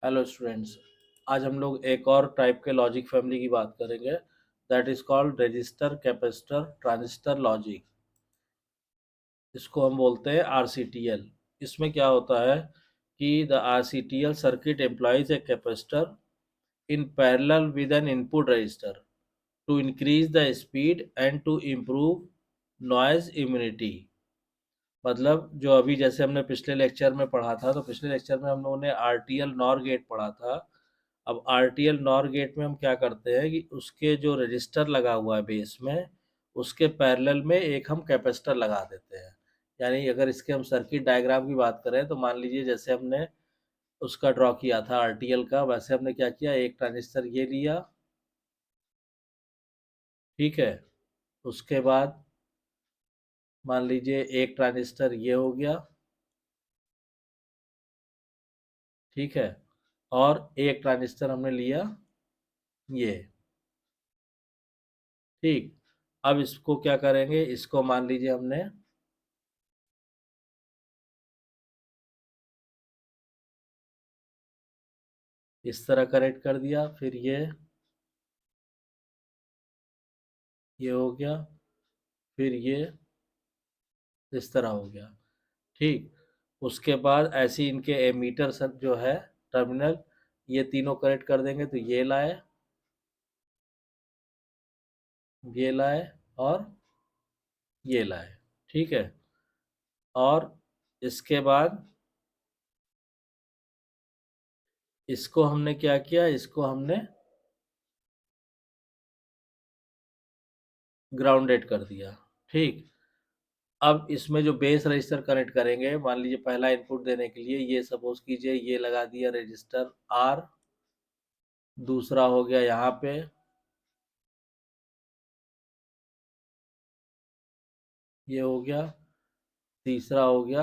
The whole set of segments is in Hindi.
Hello students. आज हम लोग एक और टाइप के लॉजिक फैमिली की बात करेंगे, that is called register capacitor transistor logic. इसको हम बोलते हैं आरसीटीएल। इसमें क्या होता है कि the RCTL circuit employs a capacitor in parallel with an input resistor to increase the speed and to improve noise immunity. मतलब जो अभी जैसे हमने पिछले लेक्चर में पढ़ा था, तो पिछले लेक्चर में हम लोगों ने आरटीएल नॉर गेट पढ़ा था। अब आरटीएल नॉर गेट में हम क्या करते हैं कि उसके जो रजिस्टर लगा हुआ है बेस में, उसके पैरेलल में एक हम कैपेसिटर लगा देते हैं। यानी अगर इसके हम सर्किट डायग्राम की बात करें तो मान लीजिए जैसे हमने उसका ड्रॉ किया था आरटीएल का, वैसे हमने क्या किया, एक ट्रांजिस्टर ये लिया, ठीक है। उसके बाद मान लीजिए एक ट्रांजिस्टर ये हो गया, ठीक है। और एक ट्रांजिस्टर हमने लिया ये, ठीक। अब इसको क्या करेंगे, इसको मान लीजिए हमने इस तरह कनेक्ट कर दिया, फिर ये हो गया, फिर ये इस तरह हो गया, ठीक। उसके बाद ऐसे ही इनके एमीटर सब जो है टर्मिनल, ये तीनों कनेक्ट कर देंगे तो ये लाए और ये लाए, ठीक है। और इसके बाद इसको हमने क्या किया, इसको हमने ग्राउंडेड कर दिया, ठीक। अब इसमें जो बेस रजिस्टर कनेक्ट करेंगे, मान लीजिए पहला इनपुट देने के लिए ये सपोज कीजिए ये लगा दिया रजिस्टर आर, दूसरा हो गया यहाँ पे, ये हो गया, तीसरा हो गया,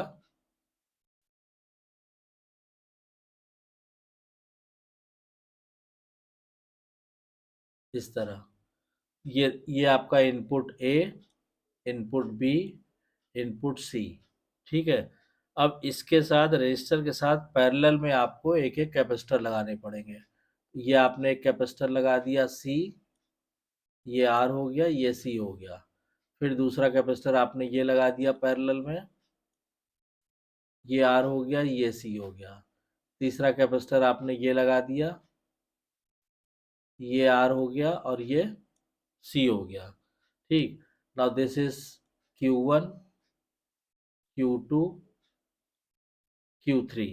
इस तरह। ये आपका input A, input B, input C, ठीक है। अब इसके साथ रजिस्टर के साथ पैरेलल में आपको एक एक कैपेसिटर लगाने पड़ेंगे। ये आपने एक कैपेसिटर लगा दिया सी, ये आर हो गया, ये सी हो गया। फिर दूसरा कैपेसिटर आपने ये लगा दिया पैरेलल में, ये आर हो गया, ये सी हो गया। तीसरा कैपेसिटर आपने ये लगा दिया, ये आर हो गया और ये सी हो गया, ठीक। Now this is Q1, Q2, Q3,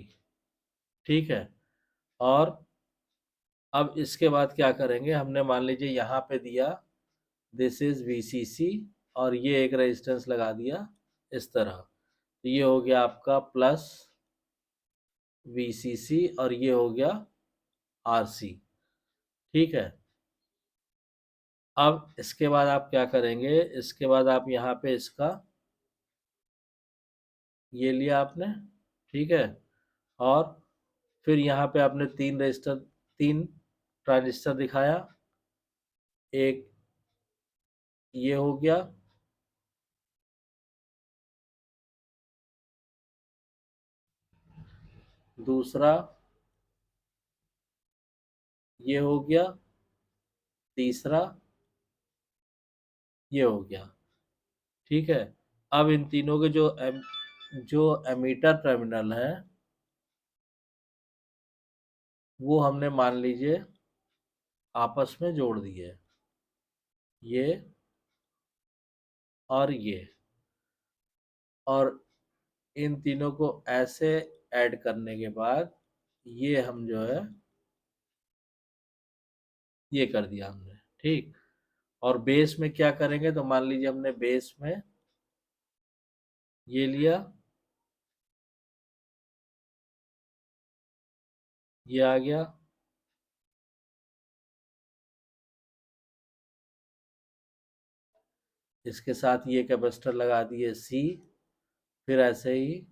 ठीक है। और अब इसके बाद क्या करेंगे, हमने मान लीजिए यहाँ पे दिया दिस इज VCC, और ये एक रेजिस्टेंस लगा दिया इस तरह, तो ये हो गया आपका प्लस VCC और ये हो गया RC, ठीक है। अब इसके बाद आप क्या करेंगे, इसके बाद आप यहाँ पे इसका ये लिया आपने, ठीक है। और फिर यहाँ पे आपने तीन ट्रांजिस्टर दिखाया, एक ये हो गया, दूसरा ये हो गया, तीसरा ये हो गया, ठीक है। अब इन तीनों के जो एमीटर टर्मिनल है वो हमने मान लीजिए आपस में जोड़ दिए, ये और ये। और इन तीनों को ऐसे ऐड करने के बाद ये हम जो है ये कर दिया हमने, ठीक। और बेस में क्या करेंगे, तो मान लीजिए हमने बेस में ये लिया, ये आ गया, इसके साथ ये कैपेसिटर लगा दिए सी, फिर ऐसे ही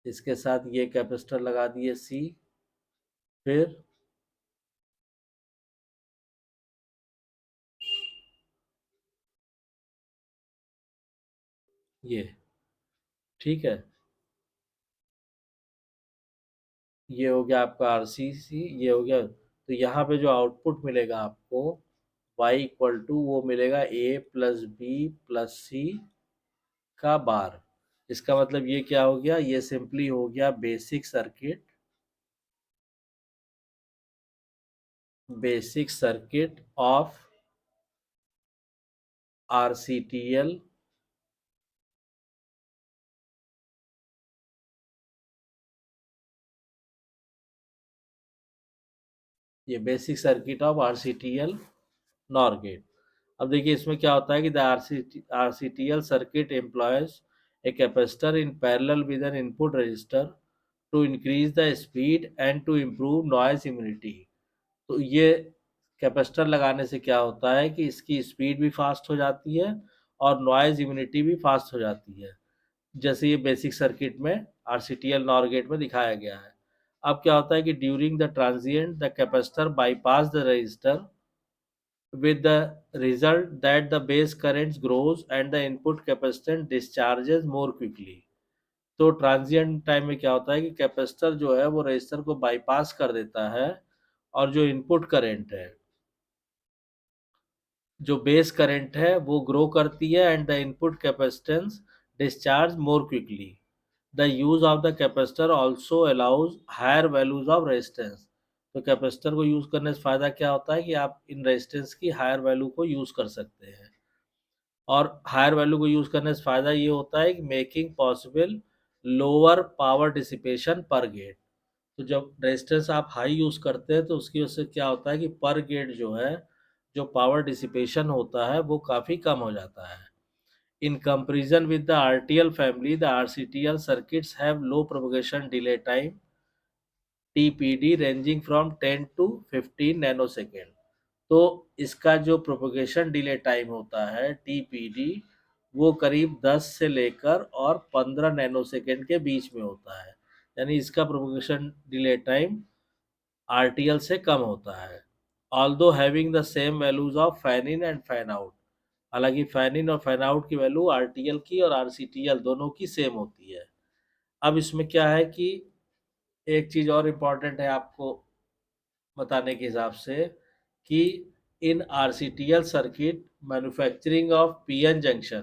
इसके साथ ये कैपेसिटर लगा दिए सी, फिर ये, ठीक है। ये हो गया आपका आरसीसी, ये हो गया। तो यहाँ पे जो आउटपुट मिलेगा आपको y इक्वल टू वो मिलेगा a प्लस बी प्लस सी का बार। इसका मतलब ये क्या हो गया, ये सिंपली हो गया बेसिक सर्किट ऑफ आरसीटीएल, ये basic circuit of RCTL NOR gate. अब देखिए इसमें क्या होता है कि the RCTL circuit employs a capacitor in parallel with an input resistor to increase the speed and to improve noise immunity. तो ये कैपेसिटर लगाने से क्या होता है कि इसकी स्पीड भी फास्ट हो जाती है और नॉइज इम्यूनिटी भी फास्ट हो जाती है, जैसे ये बेसिक सर्किट में आरसीटीएल नॉर गेट में दिखाया गया है। अब क्या होता है कि during the transient the capacitor bypass the register with the result that the base current grows and the input capacitance discharges more quickly। तो ट्रांजिएंट टाइम में क्या होता है कि कैपेसिटर जो है वो रजिस्टर को बाईपास कर देता है और जो इनपुट करंट है, जो बेस करंट है वो ग्रो करती है and the input capacitance discharge more quickly. The use of the capacitor also allows higher values of resistance. तो कैपेसिटर को यूज करने से फायदा क्या होता है कि आप इन रेजिस्टेंस की हायर वैल्यू को यूज कर सकते हैं। और हायर वैल्यू को यूज करने से फायदा ये होता है कि making possible lower power dissipation पर गेट। तो जब रेजिस्टेंस आप हाई यूज करते हैं तो उसकी वजह से क्या होता है कि पर गेट जो है, जो पावर डिसिपेशन होता है वो काफी कम हो जाता है। In comparison with the RTL family, the RCTL circuits have low propagation delay time TPD ranging from 10 to 15 nanosecond. तो इसका जो प्रोपगेशन डिले टाइम होता है टीपीडी, वो करीब 10 से लेकर और 15 नैनोसेकेंड के बीच में होता है। यानी इसका प्रोपगेशन डिले टाइम आरटीएल से कम होता है। Although having the same values of fan in and fan out. हालांकि फैन इन और फैन आउट की वैल्यू आरटीएल की और आरसीटीएल दोनों की सेम होती है। अब इसमें क्या है कि एक चीज और इम्पॉर्टेंट है आपको बताने के हिसाब से कि in RCTL circuit manufacturing of PN junction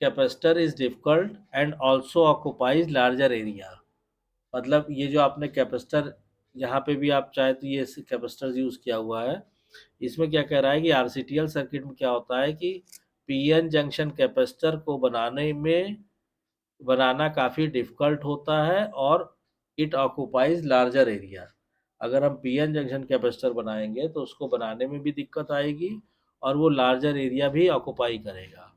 capacitor is difficult and also occupies larger area. मतलब ये जो आपने कैपेसिटर, यहाँ पे भी आप चाहे तो ये कैपेसिटर यूज किया हुआ है। इसमें क्या कह रहा है कि आरसीटीएल सर्किट में क्या होता है कि पीएन जंक्शन कैपेसिटर को बनाना काफ़ी डिफ़िकल्ट होता है और इट ऑक्युपाइज लार्जर एरिया। अगर हम पीएन जंक्शन कैपेसिटर बनाएंगे तो उसको बनाने में भी दिक्कत आएगी और वो लार्जर एरिया भी ऑक्युपाई करेगा।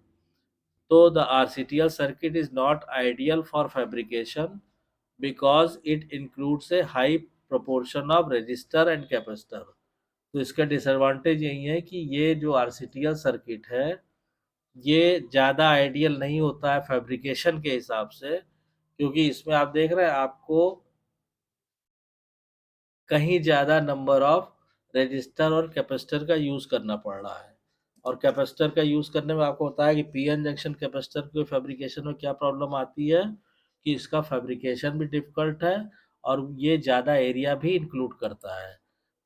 तो the RCTL circuit is not ideal for fabrication because it includes a high proportion of resistor and capacitor. तो इसका डिसएडवांटेज यही है कि ये जो आरसीटीएल सर्किट है ये ज़्यादा आइडियल नहीं होता है फैब्रिकेशन के हिसाब से, क्योंकि इसमें आप देख रहे हैं आपको कहीं ज़्यादा नंबर ऑफ रजिस्टर और कैपेसिटर का यूज़ करना पड़ रहा है। और कैपेसिटर का यूज़ करने में आपको पता है कि पीएन जंक्शन कैपेसिटर के फैब्रिकेशन में क्या प्रॉब्लम आती है कि इसका फैब्रिकेशन भी डिफ़िकल्ट है और ये ज़्यादा एरिया भी इंक्लूड करता है।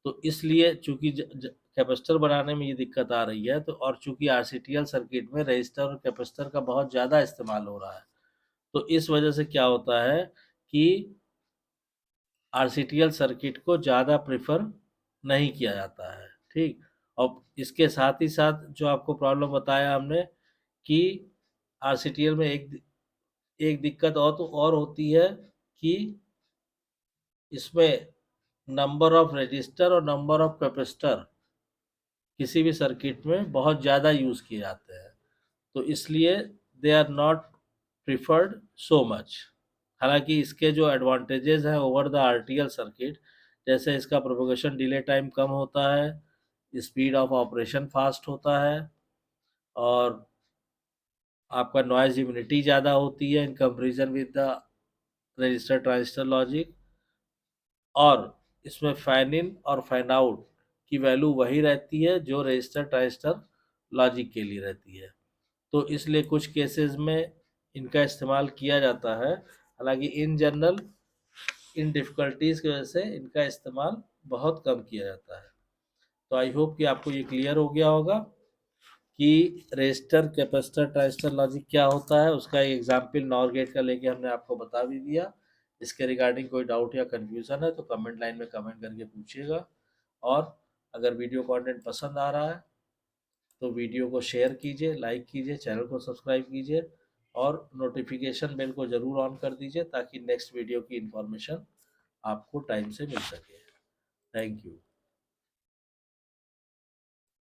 तो इसलिए चूँकि कैपेसिटर बनाने में ये दिक्कत आ रही है, तो और चूँकि आरसीटीएल सर्किट में रजिस्टर और कैपेसिटर का बहुत ज़्यादा इस्तेमाल हो रहा है, तो इस वजह से क्या होता है कि आरसीटीएल सर्किट को ज़्यादा प्रेफर नहीं किया जाता है। ठीक। और इसके साथ ही साथ जो आपको प्रॉब्लम बताया हमने कि आरसीटीएल में एक एक दिक्कत और तो और होती है कि इसमें नंबर ऑफ रजिस्टर और नंबर ऑफ कैपेसिटर किसी भी सर्किट में बहुत ज़्यादा यूज़ किए जाते हैं, तो इसलिए they are not preferred so much. हालांकि इसके जो एडवांटेजेस हैं ओवर द आरटीएल सर्किट, जैसे इसका प्रोपगेशन डिले टाइम कम होता है, स्पीड ऑफ ऑपरेशन फास्ट होता है और आपका नॉइज इम्यूनिटी ज़्यादा होती है in comparison with the register transistor logic. और इसमें फैन इन और फैन आउट की वैल्यू वही रहती है जो रजिस्टर ट्रांजिस्टर लॉजिक के लिए रहती है। तो इसलिए कुछ केसेस में इनका इस्तेमाल किया जाता है। हालांकि इन जनरल इन डिफ़िकल्टीज़ की वजह से इनका इस्तेमाल बहुत कम किया जाता है। तो आई होप कि आपको ये क्लियर हो गया होगा कि रेजिस्टर, कैपेसिटर, ट्रांजिस्टर लॉजिक क्या होता है। उसका एक एग्जाम्पल नॉर गेट का लेके हमने आपको बता भी दिया। इसके रिगार्डिंग कोई डाउट या कन्फ्यूज़न है तो कमेंट लाइन में कमेंट करके पूछिएगा। और अगर वीडियो कंटेंट पसंद आ रहा है तो वीडियो को शेयर कीजिए, लाइक कीजिए, चैनल को सब्सक्राइब कीजिए और नोटिफिकेशन बेल को ज़रूर ऑन कर दीजिए ताकि नेक्स्ट वीडियो की इन्फॉर्मेशन आपको टाइम से मिल सके। Thank you.